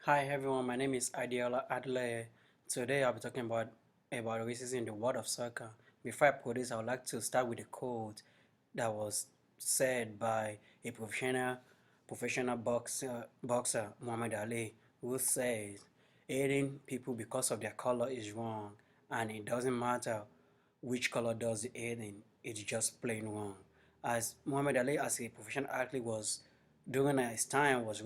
Hi everyone, my name is Adeola. Today I'll be talking about racism in the world of soccer. Before I put this, I would like to start with a quote that was said by a professional boxer Muhammad Ali, who says, "Hating people because of their color is wrong, and it doesn't matter which color does the hating. It's just plain wrong." As Muhammad Ali, as a professional athlete, was during his time was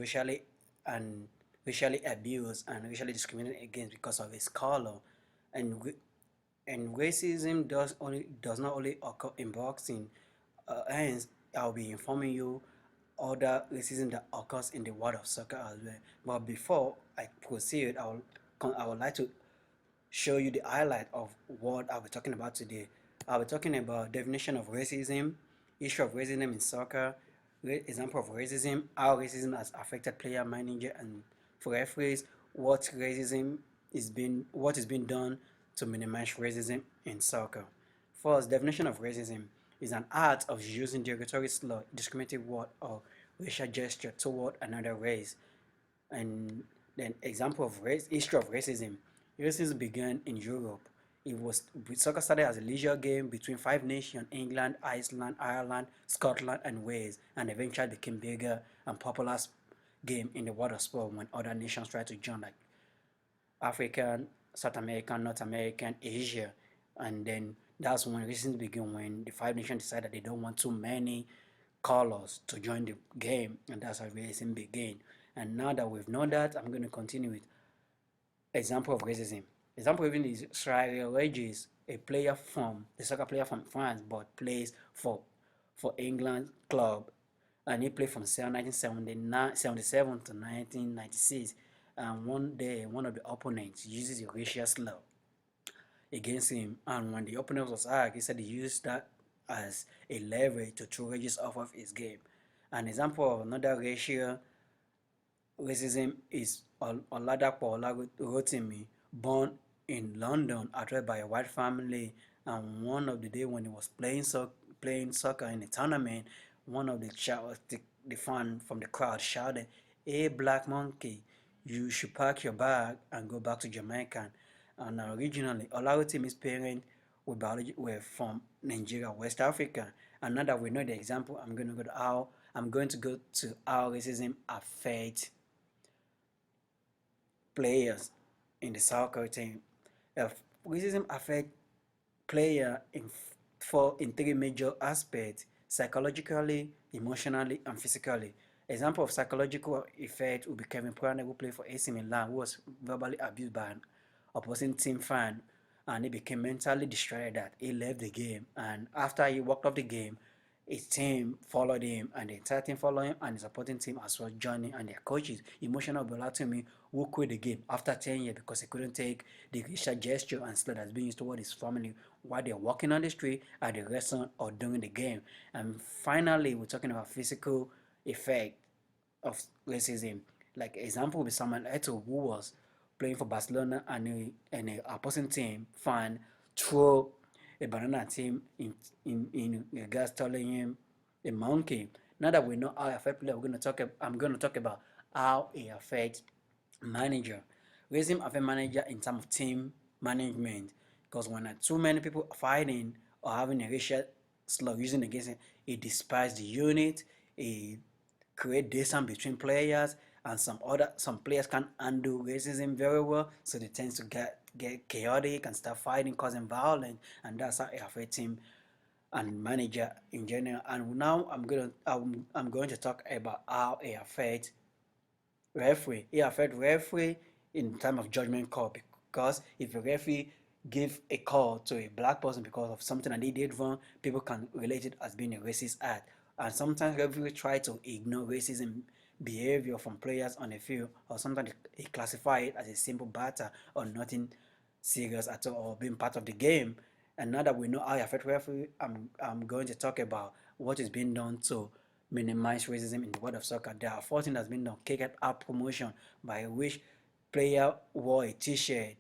and racially abused and racially discriminated against because of his color, and and racism does not only occur in boxing. Hence, I'll be informing you other racism that occurs in the world of soccer as well. But before I proceed, I would like to show you the highlight of what I'll be talking about today. I'll be talking about definition of racism, issue of racism in soccer, example of racism, how racism has affected player, manager, and for referees, what is being done to minimize racism in soccer. First, definition of racism is an art of using derogatory slur, discriminatory word, or racial gesture toward another race. And then example of history of racism. Racism began in Europe. Soccer started as a leisure game between five nations: England, Iceland, Ireland, Scotland, and Wales, and eventually became bigger and popular game in the world of sport when other nations tried to join, like African, South American, North American, Asia. And then that's when racism began, when the five nations decided they don't want too many colors to join the game, and that's how racism began. And now that we've known that, I'm going to continue with example of racism. Example even is Israel Regis, a soccer player from France, but plays for England club, and he played from 1977 to 1996. And one day, one of the opponents uses a racial slur against him, and when the opponent was asked, he said he used that as a leverage to throw Regis off of his game. An example of another racism is Oladapo Rotimi, born in London, addressed by a white family, and one of the day when he was playing soccer in a tournament, one of the fan from the crowd shouted, "Hey, black monkey, you should pack your bag and go back to Jamaica." And originally, Olawutimi's parents were from Nigeria, West Africa. And now that we know the example, I'm going to go to how racism affects players in the soccer team. Racism affects player in three major aspects: psychologically, emotionally, and physically. Example of psychological effect would be Kevin Pranay, who played for AC Milan, who was verbally abused by an opposing team fan, and he became mentally distraught that he left the game. And after he walked off the game, his team followed him, and the entire team followed him, and the supporting team as well joining, and their coaches. Emotional Bolatimi, who quit the game after 10 years because he couldn't take the racial gesture and slur that's being used toward his family while they're walking on the street, at the restaurant, or during the game. And finally, we're talking about physical effect of racism. Like example would be Samuel Eto'o, who was playing for Barcelona, and a opposing team fan throw a banana at him in regards telling him a monkey. Now that we know how it affects player, I'm going to talk about how it affects manager. Racism affects manager in terms of team management, because when too many people fighting or having a racial slur using against it, it despises the unit, it create distance between players, and some players can't handle racism very well, so they tend to get chaotic and start fighting, causing violence, and that's how it affects him and manager in general. And now I'm going to talk about how it affects referee. It affects referee in time of judgment call, because if a referee give a call to a black person because of something that they did wrong, people can relate it as being a racist act. And sometimes referees try to ignore racism behavior from players on the field, or sometimes they classify it as a simple batter or nothing serious at all, or being part of the game. And now that we know how it affects referee, I'm going to talk about what is being done to minimize racism in the world of soccer. There are 14 that's been done. Cricket app promotion, by which player wore a t-shirt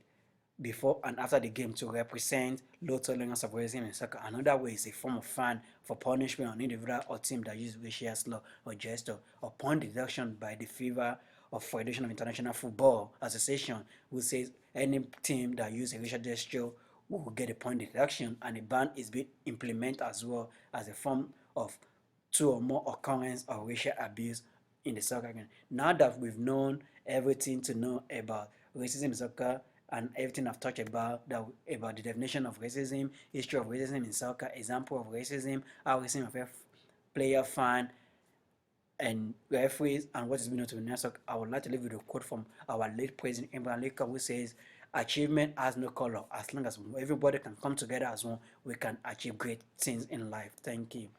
before and after the game to represent low tolerance of racism in soccer. Another way is a form of fine for punishment on individual or team that use racial slur or gesture, or point deduction by the FIFA of Federation of International Football Association, who says any team that uses a racial gesture will get a point deduction, and a ban is being implemented as well as a form of two or more occurrence of racial abuse in the soccer game. Now that we've known everything to know about racism in soccer and everything I've talked about about the definition of racism, history of racism in soccer, example of racism, how racism affects player, fan, and referees, and what is being done to the next, I would like to leave with a quote from our late President Abraham Lincoln, who says, "Achievement has no color. As long as everybody can come together as one, we can achieve great things in life." Thank you.